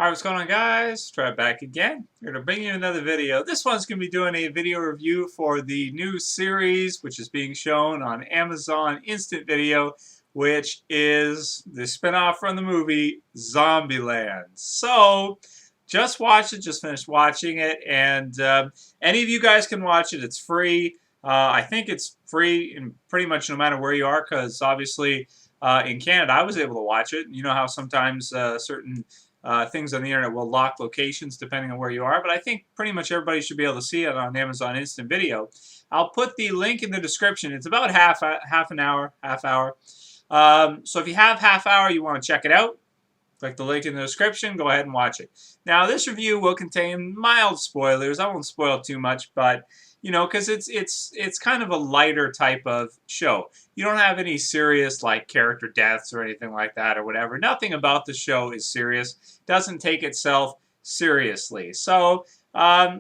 Alright, what's going on, guys? Try back again. Here to bring you another video. This one's going to be doing a video review for the new series, which is being shown on Amazon Instant Video, which is the spinoff from the movie Zombieland. So, just watched it, just finished watching it, and any of you guys can watch it. It's free. I think it's free in pretty much no matter where you are, because obviously in Canada I was able to watch it. You know how sometimes certain things on the internet will lock locations depending on where you are, but I think pretty much everybody should be able to see it on Amazon Instant Video. I'll put the link in the description. It's about half an hour. So if you have half hour, you want to check it out, click the link in the description, go ahead and watch it. Now, this review will contain mild spoilers. I won't spoil too much, but you know, because it's kind of a lighter type of show. You don't have any serious like character deaths or anything like that or whatever. Nothing about the show is serious. It doesn't take itself seriously. So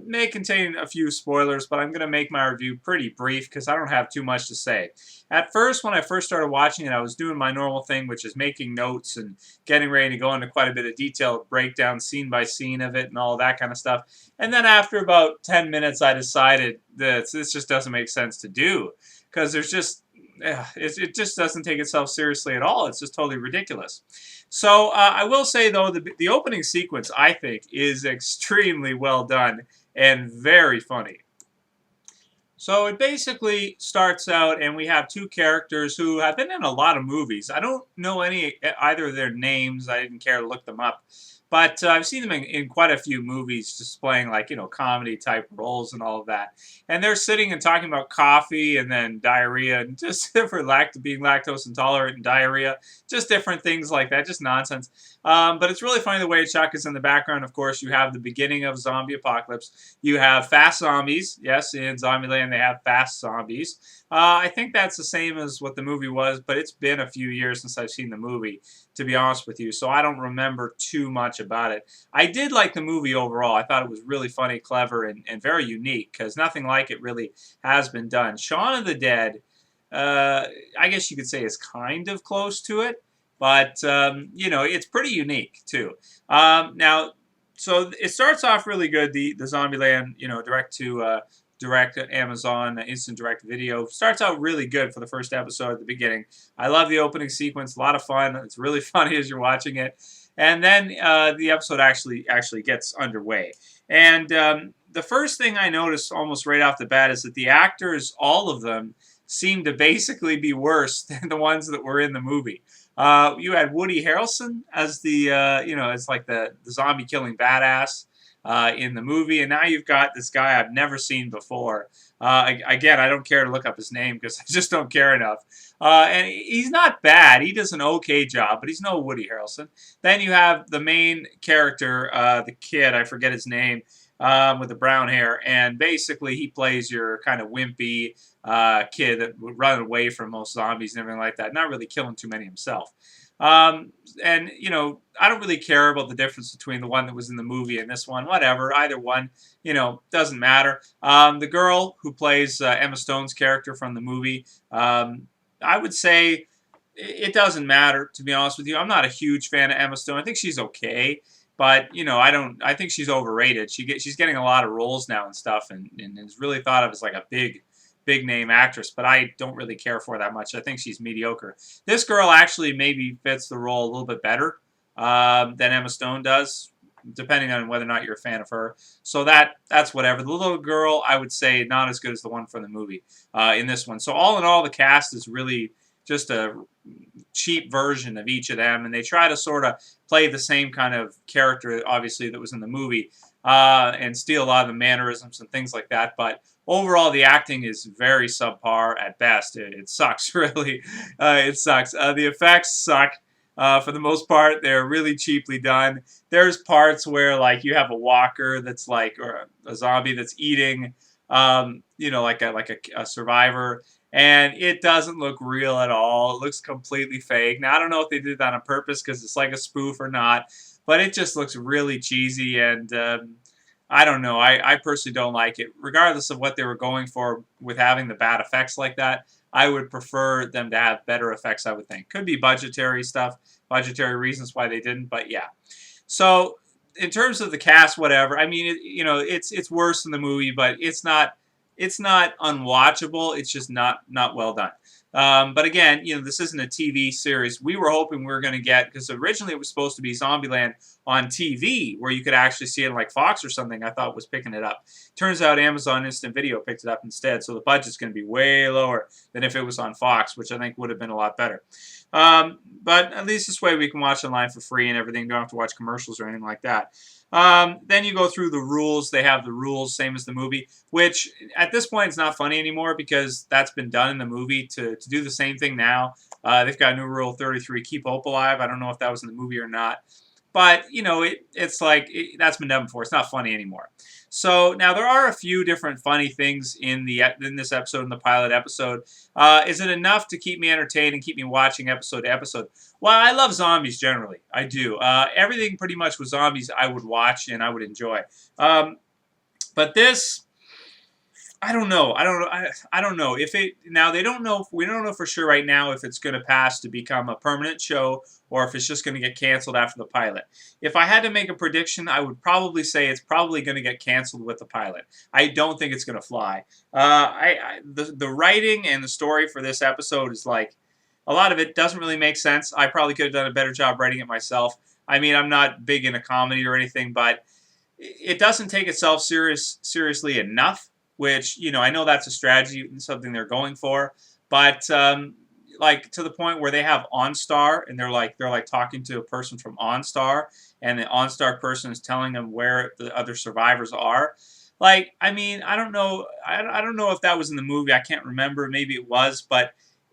may contain a few spoilers, but I'm going to make my review pretty brief because I don't have too much to say. At first, when I first started watching it, I was doing my normal thing, which is making notes and getting ready to go into quite a bit of detail, breakdown scene by scene of it and all that kind of stuff. And then after about 10 minutes, I decided that this just doesn't make sense to do because there's just it just doesn't take itself seriously at all. It's just totally ridiculous. So I will say, though, the opening sequence, I think, is extremely well done and very funny. So it basically starts out, and we have two characters who have been in a lot of movies. I don't know either of their names. I didn't care to look them up. But I've seen them in quite a few movies just playing, like, you know, comedy-type roles and all of that. And they're sitting and talking about coffee and then diarrhea and just different being lactose intolerant and diarrhea. Just different things like that. Just nonsense. But it's really funny the way Chuck is in the background. Of course, you have the beginning of zombie apocalypse. You have fast zombies. Yes, in Zombieland they have fast zombies. I think that's the same as what the movie was, but it's been a few years since I've seen the movie, to be honest with you, so I don't remember too much about it. I did like the movie overall. I thought it was really funny, clever, and very unique, because nothing like it really has been done. Shaun of the Dead, I guess you could say, is kind of close to it, but, you know, it's pretty unique, too. Now, so it starts off really good, the Zombieland, you know, direct Amazon instant direct video starts out really good for the first episode at the beginning. I love the opening sequence, a lot of fun. It's really funny as you're watching it, and then the episode actually gets underway. And the first thing I noticed almost right off the bat is that the actors, all of them, seem to basically be worse than the ones that were in the movie. You had Woody Harrelson as the you know, as like the zombie killing badass in the movie, and now you've got this guy I've never seen before. Again, I don't care to look up his name because I just don't care enough. And he's not bad. He does an okay job, but he's no Woody Harrelson. Then you have the main character, the kid, I forget his name, with the brown hair, and basically he plays your kind of wimpy kid that would run away from most zombies and everything like that, not really killing too many himself. And, you know, I don't really care about the difference between the one that was in the movie and this one. Whatever, either one, you know, doesn't matter. The girl who plays Emma Stone's character from the movie, I would say it doesn't matter, to be honest with you. I'm not a huge fan of Emma Stone. I think she's okay, but, you know, I think she's overrated. She's getting a lot of roles now and stuff, and is really thought of as like a big name actress, but I don't really care for her that much. I think she's mediocre. This girl actually maybe fits the role a little bit better than Emma Stone does, depending on whether or not you're a fan of her. So that's whatever. The little girl, I would say, not as good as the one from the movie in this one. So all in all, the cast is really just a cheap version of each of them, and they try to sort of play the same kind of character, obviously, that was in the movie, and steal a lot of the mannerisms and things like that, but overall, the acting is very subpar at best. It sucks, really. It sucks. The effects suck. For the most part, they're really cheaply done. There's parts where, like, you have a walker that's like, or a zombie that's eating, you know, like a survivor, and it doesn't look real at all. It looks completely fake. Now, I don't know if they did that on purpose because it's like a spoof or not, but it just looks really cheesy, and I don't know. I personally don't like it. Regardless of what they were going for with having the bad effects like that, I would prefer them to have better effects, I would think. Could be budgetary stuff, budgetary reasons why they didn't, but yeah. So in terms of the cast, whatever. I mean, it's worse than the movie, but it's not unwatchable. It's just not well done. But again, this isn't a TV series. We were hoping we were going to get, because originally it was supposed to be Zombieland on TV, where you could actually see it like Fox or something. I thought was picking it up. Turns out Amazon Instant Video picked it up instead, so the budget's going to be way lower than if it was on Fox, which I think would have been a lot better. But at least this way we can watch online for free and everything. Don't have to watch commercials or anything like that. Then you go through the rules. They have the rules, same as the movie, which at this point is not funny anymore because that's been done in the movie. To do the same thing now, they've got new rule 33, keep hope alive. I don't know if that was in the movie or not. But, it's like, that's been done before. It's not funny anymore. So, now there are a few different funny things in this episode, in the pilot episode. Is it enough to keep me entertained and keep me watching episode to episode? Well, I love zombies generally. I do. Everything pretty much with zombies I would watch and I would enjoy. But this, I don't know. I don't know if it now. They don't know. We don't know for sure right now if it's going to pass to become a permanent show or if it's just going to get canceled after the pilot. If I had to make a prediction, I would probably say it's probably going to get canceled with the pilot. I don't think it's going to fly. The writing and the story for this episode is like, a lot of it doesn't really make sense. I probably could have done a better job writing it myself. I mean, I'm not big into comedy or anything, but it doesn't take itself seriously enough. Which, I know that's a strategy and something they're going for, but like to the point where they have OnStar and they're like talking to a person from OnStar, and the OnStar person is telling them where the other survivors are. Like, I mean, I don't know. I don't know if that was in the movie. I can't remember. Maybe it was, but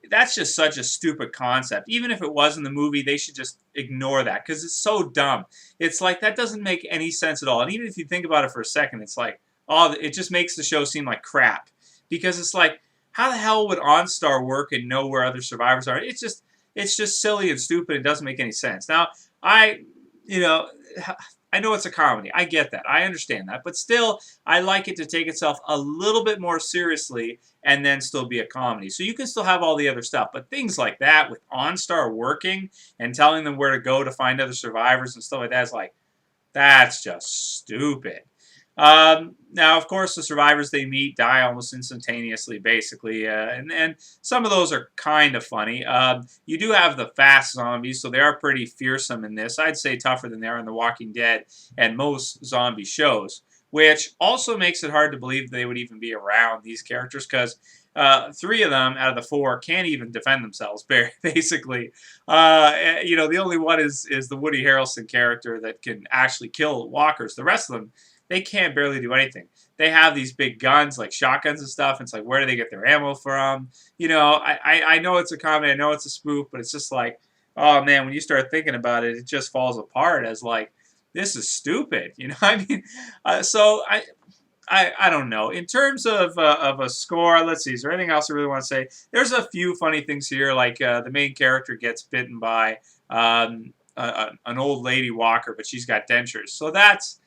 that's just such a stupid concept. Even if it was in the movie, they should just ignore that because it's so dumb. It's like that doesn't make any sense at all. And even if you think about it for a second, it's like, oh, it just makes the show seem like crap. Because it's like, how the hell would OnStar work and know where other survivors are? It's just silly and stupid. It doesn't make any sense. Now, I know it's a comedy. I get that. I understand that. But still, I like it to take itself a little bit more seriously and then still be a comedy. So you can still have all the other stuff. But things like that with OnStar working and telling them where to go to find other survivors and stuff like that is like, that's just stupid. Now, of course, the survivors they meet die almost instantaneously, basically, and some of those are kind of funny. You do have the fast zombies, so they are pretty fearsome in this. I'd say tougher than they are in The Walking Dead and most zombie shows, which also makes it hard to believe they would even be around, these characters, because 3 of them out of the 4 can't even defend themselves, basically. The only one is the Woody Harrelson character that can actually kill walkers. The rest of them, they can't barely do anything. They have these big guns, like shotguns and stuff. And it's like, where do they get their ammo from? I know it's a comedy. I know it's a spoof, but it's just like, oh, man, when you start thinking about it, it just falls apart as like, this is stupid. I mean, so I don't know. In terms of a score, let's see. Is there anything else I really want to say? There's a few funny things here, like the main character gets bitten by an old lady walker, but she's got dentures. So that's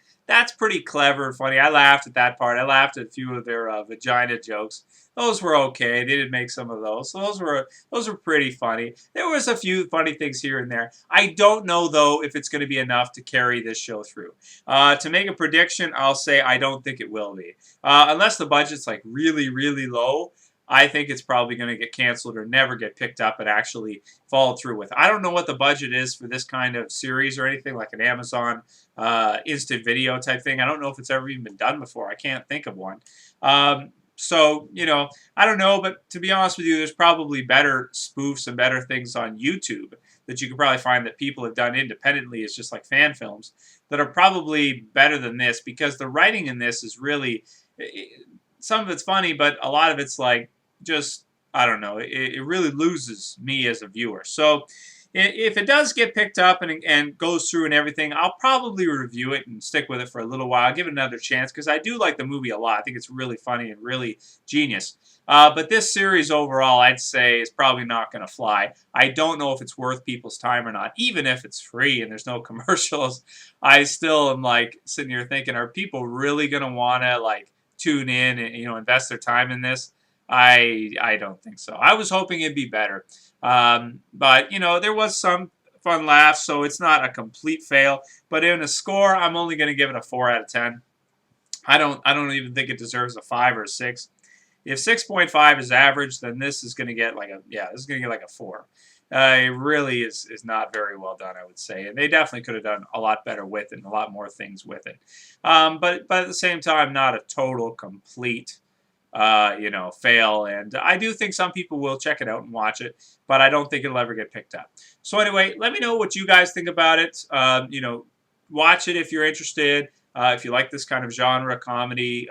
pretty clever and funny. I laughed at that part. I laughed at a few of their vagina jokes. Those were okay. They did make some of those. So those were pretty funny. There was a few funny things here and there. I don't know, though, if it's going to be enough to carry this show through. To make a prediction, I'll say I don't think it will be. Unless the budget's like really, really low, I think it's probably going to get canceled or never get picked up and actually follow through with. I don't know what the budget is for this kind of series or anything, like an Amazon instant video type thing. I don't know if it's ever even been done before. I can't think of one. So, I don't know, but to be honest with you, there's probably better spoofs and better things on YouTube that you could probably find that people have done independently. It's just like fan films that are probably better than this, because the writing in this is really, some of it's funny, but a lot of it's like, just, I don't know, it really loses me as a viewer. So if it does get picked up and goes through and everything, I'll probably review it and stick with it for a little while. I'll give it another chance because I do like the movie a lot. I think it's really funny and really genius. But this series overall, I'd say, is probably not going to fly. I don't know if it's worth people's time or not. Even if it's free and there's no commercials, I still am like sitting here thinking, are people really going to want to like tune in and invest their time in this? I don't think so. I was hoping it'd be better. But, there was some fun laughs, so it's not a complete fail. But in a score, I'm only going to give it a 4 out of 10. I don't even think it deserves a 5 or a 6. If 6.5 is average, then this is going to get like a 4. It really is not very well done, I would say, and they definitely could have done a lot better with it and a lot more things with it. But at the same time, not a total complete fail. And I do think some people will check it out and watch it, but I don't think it'll ever get picked up. So anyway, let me know what you guys think about it. Watch it if you're interested. If you like this kind of genre, comedy,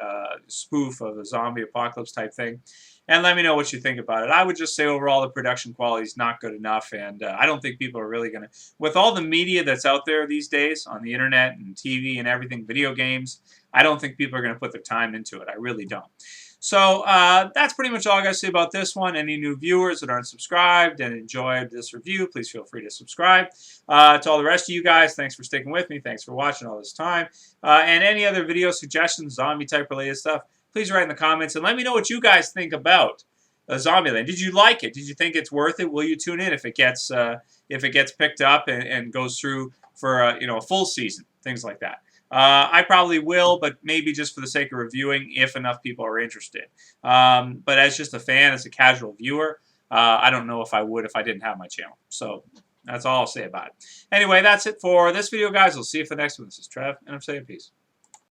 spoof of a zombie apocalypse type thing. And let me know what you think about it. I would just say overall the production quality is not good enough, and I don't think people are really going to, with all the media that's out there these days on the internet and TV and everything, video games, I don't think people are going to put their time into it. I really don't. So that's pretty much all I got to say about this one. Any new viewers that aren't subscribed and enjoyed this review, please feel free to subscribe. To all the rest of you guys, thanks for sticking with me. Thanks for watching all this time. And any other video suggestions, zombie-type related stuff, please write in the comments and let me know what you guys think about Zombieland. Did you like it? Did you think it's worth it? Will you tune in if it gets picked up and goes through for a full season? Things like that. I probably will, but maybe just for the sake of reviewing if enough people are interested. But as just a fan, as a casual viewer, I don't know if I would if I didn't have my channel. So that's all I'll say about it. Anyway, that's it for this video, guys. We'll see you for the next one. This is Trev, and I'm saying peace.